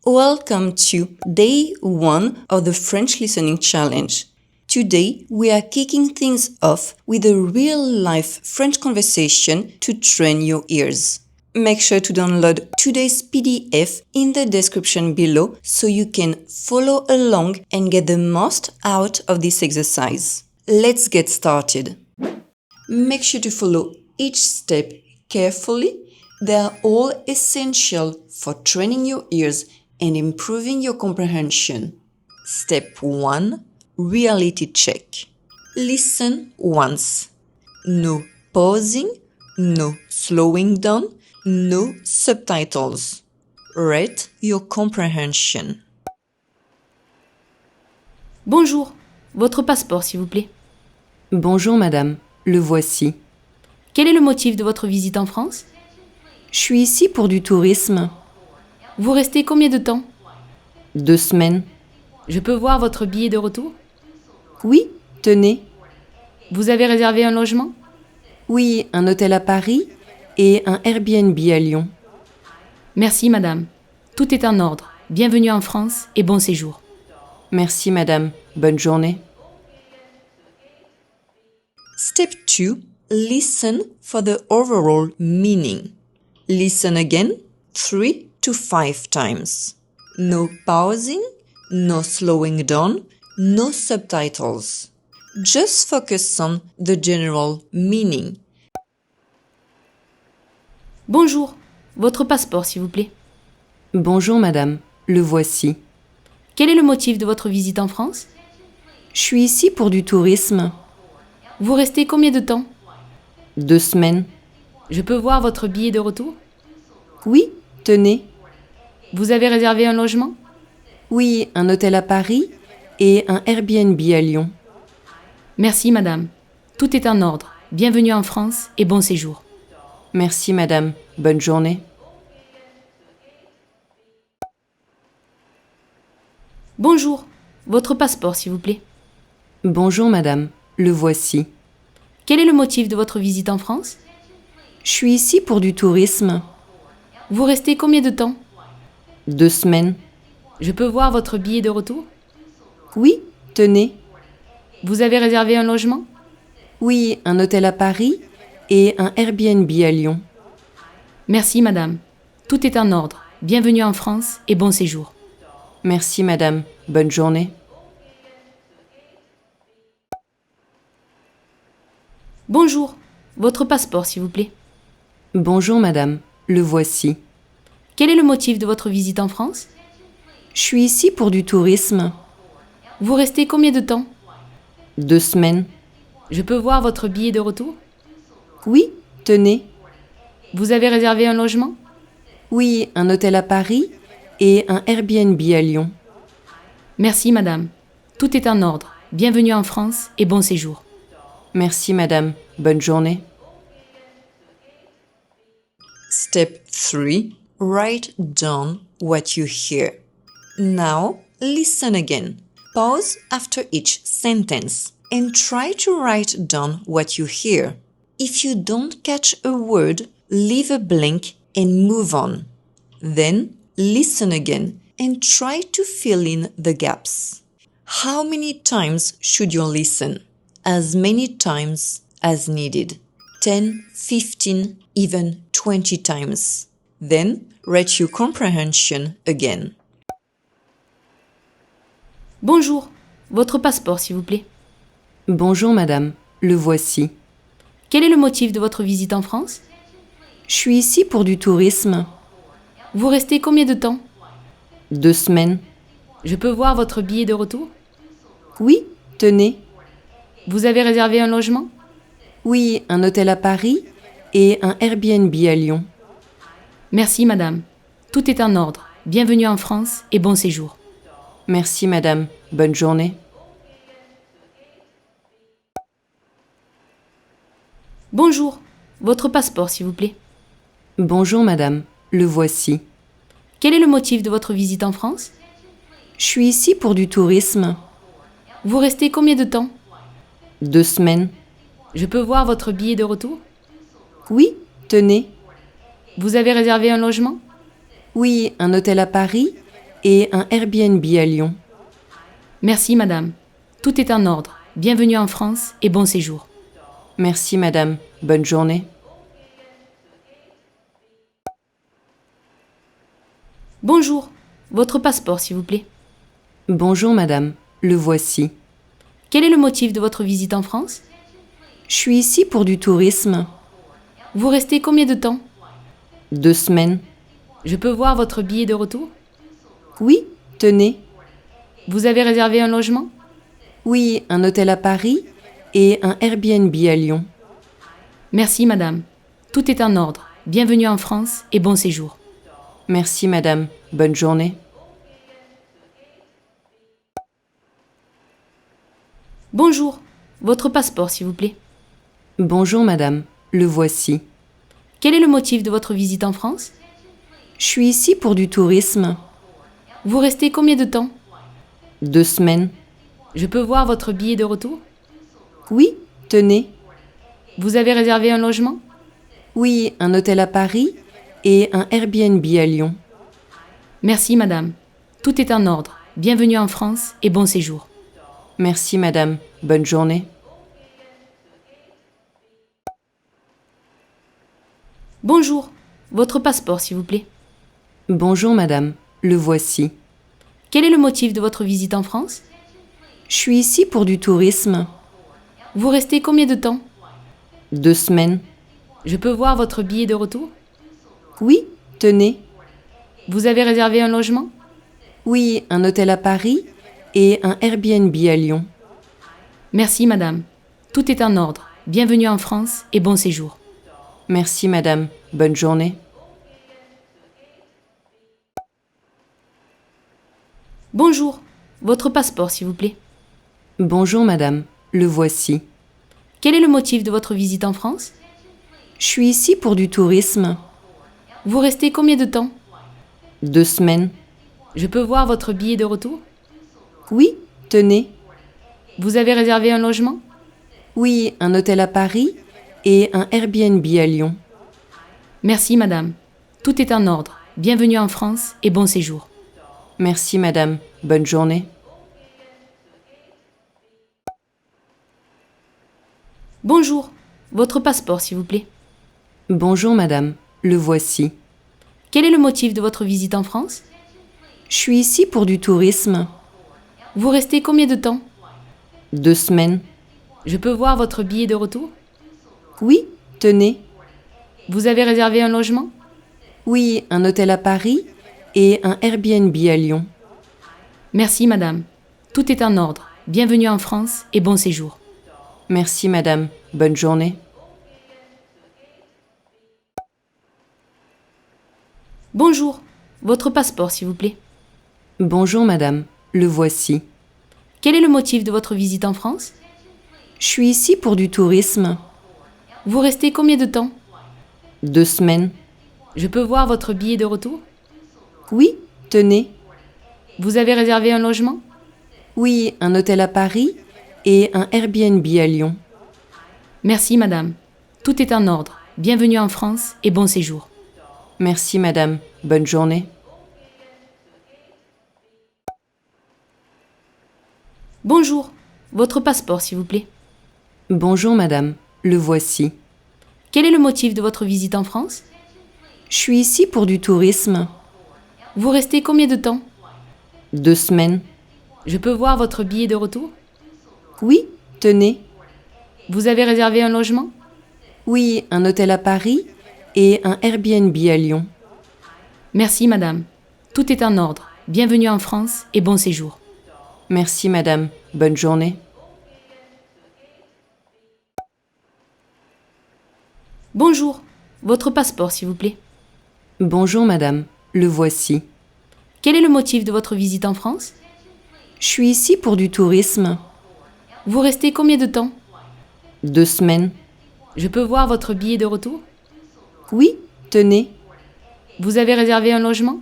Welcome to Day 1 of the French Listening Challenge. Today, we are kicking things off with a real-life French conversation to train your ears. Make sure to download today's PDF in the description below so you can follow along and get the most out of this exercise. Let's get started. Make sure to follow each step carefully. They are all essential for training your ears and improving your comprehension. Step 1. Reality check. Listen once. No pausing, no slowing down, no subtitles. Rate your comprehension. Bonjour, votre passeport s'il vous plaît. Bonjour madame, le voici. Quel est le motif de votre visite en France? Je suis ici pour du tourisme. Vous restez combien de temps? 2 semaines. Je peux voir votre billet de retour? Oui, tenez. Vous avez réservé un logement? Oui, un hôtel à Paris et un Airbnb à Lyon. Merci madame. Tout est en ordre. Bienvenue en France et bon séjour. Merci madame. Bonne journée. Step 2. Listen for the overall meaning. Listen again 3 to 5 times. No pausing, no slowing down, no subtitles. Just focus on the general meaning. Bonjour, votre passeport s'il vous plaît. Bonjour madame, le voici. Quel est le motif de votre visite en France? Je suis ici pour du tourisme. Vous restez combien de temps? 2 semaines. Je peux voir votre billet de retour? Oui, tenez. Vous avez réservé un logement? Oui, un hôtel à Paris et un Airbnb à Lyon. Merci madame. Tout est en ordre. Bienvenue en France et bon séjour. Merci madame. Bonne journée. Bonjour, votre passeport s'il vous plaît. Bonjour madame, le voici. Quel est le motif de votre visite en France? Je suis ici pour du tourisme. Vous restez combien de temps? 2 semaines. Je peux voir votre billet de retour? Oui, tenez. Vous avez réservé un logement? Oui, un hôtel à Paris et un Airbnb à Lyon. Merci madame. Tout est en ordre. Bienvenue en France et bon séjour. Merci madame. Bonne journée. Bonjour, votre passeport s'il vous plaît. Bonjour madame, le voici. Quel est le motif de votre visite en France? Je suis ici pour du tourisme. Vous restez combien de temps? 2 semaines. Je peux voir votre billet de retour? Oui, tenez. Vous avez réservé un logement? Oui, un hôtel à Paris et un Airbnb à Lyon. Merci madame. Tout est en ordre. Bienvenue en France et bon séjour. Merci madame. Bonne journée. Step 3. Write down what you hear. Now, listen again. Pause after each sentence and try to write down what you hear. If you don't catch a word, leave a blank and move on. Then, listen again and try to fill in the gaps. How many times should you listen? As many times as needed. 10, 15, even 20 times. Then, rate your comprehension again. Bonjour, votre passeport s'il vous plaît. Bonjour madame, le voici. Quel est le motif de votre visite en France? Je suis ici pour du tourisme. Vous restez combien de temps? 2 semaines. Je peux voir votre billet de retour? Oui, tenez. Vous avez réservé un logement? Oui, un hôtel à Paris et un Airbnb à Lyon. Merci madame. Tout est en ordre. Bienvenue en France et bon séjour. Merci madame. Bonne journée. Bonjour, votre passeport s'il vous plaît. Bonjour madame, le voici. Quel est le motif de votre visite en France? Je suis ici pour du tourisme. Vous restez combien de temps? 2 semaines. Je peux voir votre billet de retour? Oui, tenez. Vous avez réservé un logement? Oui, un hôtel à Paris et un Airbnb à Lyon. Merci madame. Tout est en ordre. Bienvenue en France et bon séjour. Merci madame. Bonne journée. Bonjour. Votre passeport, s'il vous plaît. Bonjour madame. Le voici. Quel est le motif de votre visite en France? Je suis ici pour du tourisme. Vous restez combien de temps? 2 semaines. Je peux voir votre billet de retour? Oui, tenez. Vous avez réservé un logement? Oui, un hôtel à Paris et un Airbnb à Lyon. Merci madame. Tout est en ordre. Bienvenue en France et bon séjour. Merci madame. Bonne journée. Bonjour. Votre passeport, s'il vous plaît. Bonjour madame. Le voici. Quel est le motif de votre visite en France? Je suis ici pour du tourisme. Vous restez combien de temps? 2 semaines. Je peux voir votre billet de retour? Oui, tenez. Vous avez réservé un logement? Oui, un hôtel à Paris et un Airbnb à Lyon. Merci madame. Tout est en ordre. Bienvenue en France et bon séjour. Merci madame. Bonne journée. Bonjour. Votre passeport, s'il vous plaît. Bonjour madame. Le voici. Quel est le motif de votre visite en France? Je suis ici pour du tourisme. Vous restez combien de temps? 2 semaines. Je peux voir votre billet de retour? Oui, tenez. Vous avez réservé un logement? Oui, un hôtel à Paris et un Airbnb à Lyon. Merci madame. Tout est en ordre. Bienvenue en France et bon séjour. Merci madame. Bonne journée. Bonjour. Votre passeport, s'il vous plaît. Bonjour madame. Le voici. Quel est le motif de votre visite en France? Je suis ici pour du tourisme. Vous restez combien de temps? 2 semaines. Je peux voir votre billet de retour? Oui, tenez. Vous avez réservé un logement? Oui, un hôtel à Paris et un Airbnb à Lyon. Merci madame. Tout est en ordre. Bienvenue en France et bon séjour. Merci madame. Bonne journée. Bonjour. Votre passeport, s'il vous plaît. Bonjour madame. Le voici. Quel est le motif de votre visite en France? Je suis ici pour du tourisme. Vous restez combien de temps? 2 semaines. Je peux voir votre billet de retour? Oui, tenez. Vous avez réservé un logement? Oui, un hôtel à Paris et un Airbnb à Lyon. Merci madame. Tout est en ordre. Bienvenue en France et bon séjour. Merci madame. Bonne journée. Bonjour. Votre passeport, s'il vous plaît. Bonjour madame. Le voici. Quel est le motif de votre visite en France? Je suis ici pour du tourisme. Vous restez combien de temps? 2 semaines. Je peux voir votre billet de retour? Oui, tenez. Vous avez réservé un logement? Oui, un hôtel à Paris et un Airbnb à Lyon. Merci madame. Tout est en ordre. Bienvenue en France et bon séjour. Merci madame. Bonne journée. Bonjour. Votre passeport, s'il vous plaît. Bonjour madame. Le voici. Quel est le motif de votre visite en France? Je suis ici pour du tourisme. Vous restez combien de temps? 2 semaines. Je peux voir votre billet de retour? Oui, tenez. Vous avez réservé un logement? Oui, un hôtel à Paris et un Airbnb à Lyon. Merci madame. Tout est en ordre. Bienvenue en France et bon séjour. Merci madame. Bonne journée. Bonjour. Votre passeport, s'il vous plaît. Bonjour madame. Le voici. Quel est le motif de votre visite en France? Je suis ici pour du tourisme. Vous restez combien de temps? 2 semaines. Je peux voir votre billet de retour? Oui, tenez. Vous avez réservé un logement?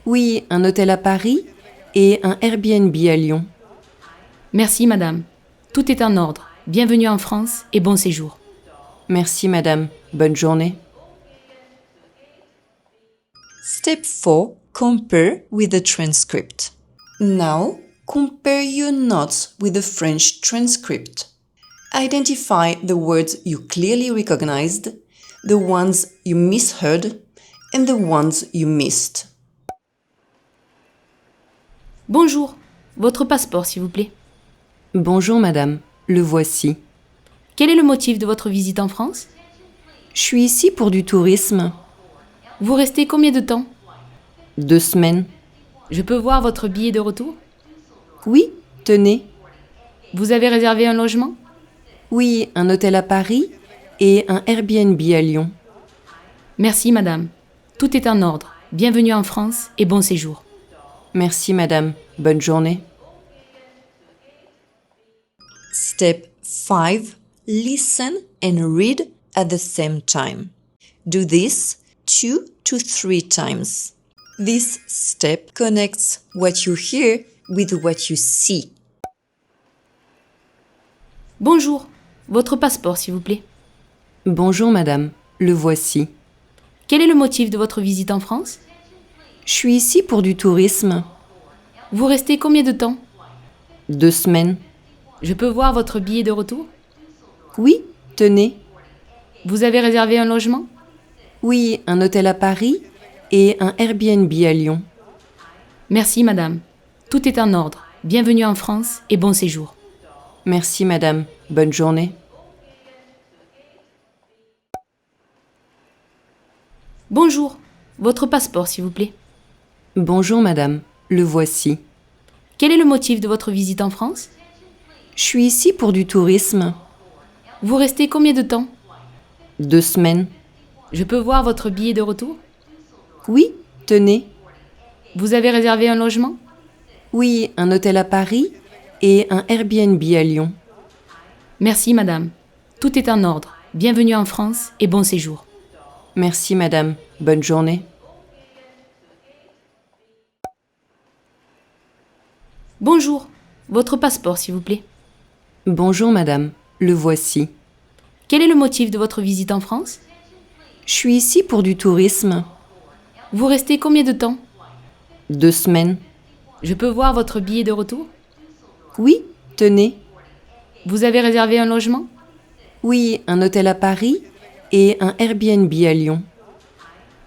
Oui, un hôtel à Paris et un Airbnb à Lyon. Merci madame. Tout est en ordre. Bienvenue en France et bon séjour. Merci madame. Bonne journée. Step 4. compare with the transcript. Now, compare your notes with the French transcript. Identify the words you clearly recognized, the ones you misheard, and the ones you missed. Bonjour, votre passeport s'il vous plaît. Bonjour madame, le voici. Quel est le motif de votre visite en France? Je suis ici pour du tourisme. Vous restez combien de temps? 2 semaines. Je peux voir votre billet de retour? Oui, tenez. Vous avez réservé un logement? Oui, un hôtel à Paris et un Airbnb à Lyon. Merci madame. Tout est en ordre. Bienvenue en France et bon séjour. Merci madame. Bonne journée. Step 5. Listen and read at the same time. Do this 2 to 3 times. This step connects what you hear with what you see. Bonjour, votre passeport s'il vous plaît. Bonjour madame, le voici. Quel est le motif de votre visite en France? Je suis ici pour du tourisme. Vous restez combien de temps? 2 semaines. Je peux voir votre billet de retour? Oui, tenez. Vous avez réservé un logement? Oui, un hôtel à Paris et un Airbnb à Lyon. Merci madame. Tout est en ordre. Bienvenue en France et bon séjour. Merci madame. Bonne journée. Bonjour, votre passeport s'il vous plaît. Bonjour madame, le voici. Quel est le motif de votre visite en France? Je suis ici pour du tourisme. Vous restez combien de temps? 2 semaines. Je peux voir votre billet de retour? Oui, tenez. Vous avez réservé un logement? Oui, un hôtel à Paris et un Airbnb à Lyon. Merci madame. Tout est en ordre. Bienvenue en France et bon séjour. Merci madame. Bonne journée. Bonjour, votre passeport s'il vous plaît. Bonjour madame, le voici. Quel est le motif de votre visite en France? Je suis ici pour du tourisme. Vous restez combien de temps? 2 semaines. Je peux voir votre billet de retour? Oui, tenez. Vous avez réservé un logement? Oui, un hôtel à Paris et un Airbnb à Lyon.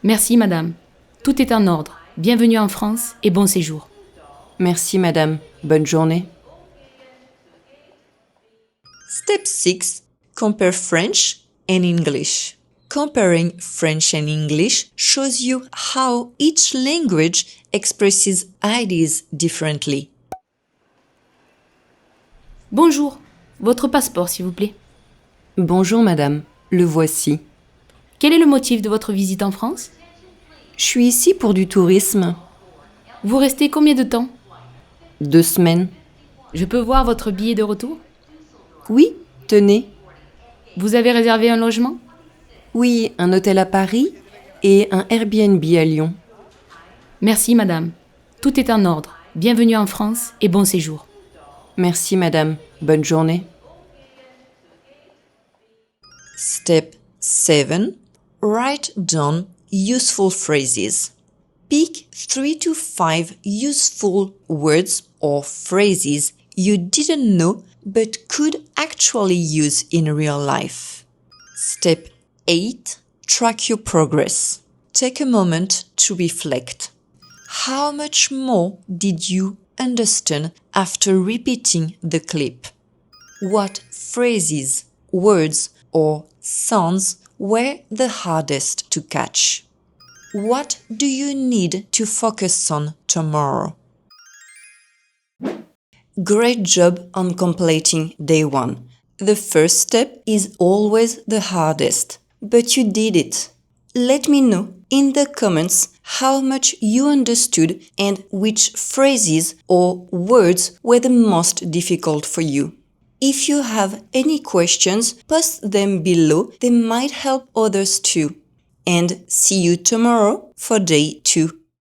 Merci madame. Tout est en ordre. Bienvenue en France et bon séjour. Merci madame. Bonne journée. Step 6. Compare French and English. Comparing French and English shows you how each language expresses ideas differently. Bonjour, votre passeport s'il vous plaît. Bonjour madame, le voici. Quel est le motif de votre visite en France? Je suis ici pour du tourisme. Vous restez combien de temps? 2 semaines. Je peux voir votre billet de retour? Oui, tenez. Vous avez réservé un logement? Oui, un hôtel à Paris et un Airbnb à Lyon. Merci madame. Tout est en ordre. Bienvenue en France et bon séjour. Merci madame. Bonne journée. Step 7. Write down useful phrases. Pick 3 to 5 useful words or phrases you didn't know but could actually use in real life. Step 8. Track your progress. Take a moment to reflect. How much more did you understand after repeating the clip? What phrases, words, or sounds were the hardest to catch? What do you need to focus on tomorrow? Great job on completing day 1. The first step is always the hardest, but you did it. Let me know in the comments how much you understood and which phrases or words were the most difficult for you. If you have any questions, post them below. They might help others too. And see you tomorrow for day 2.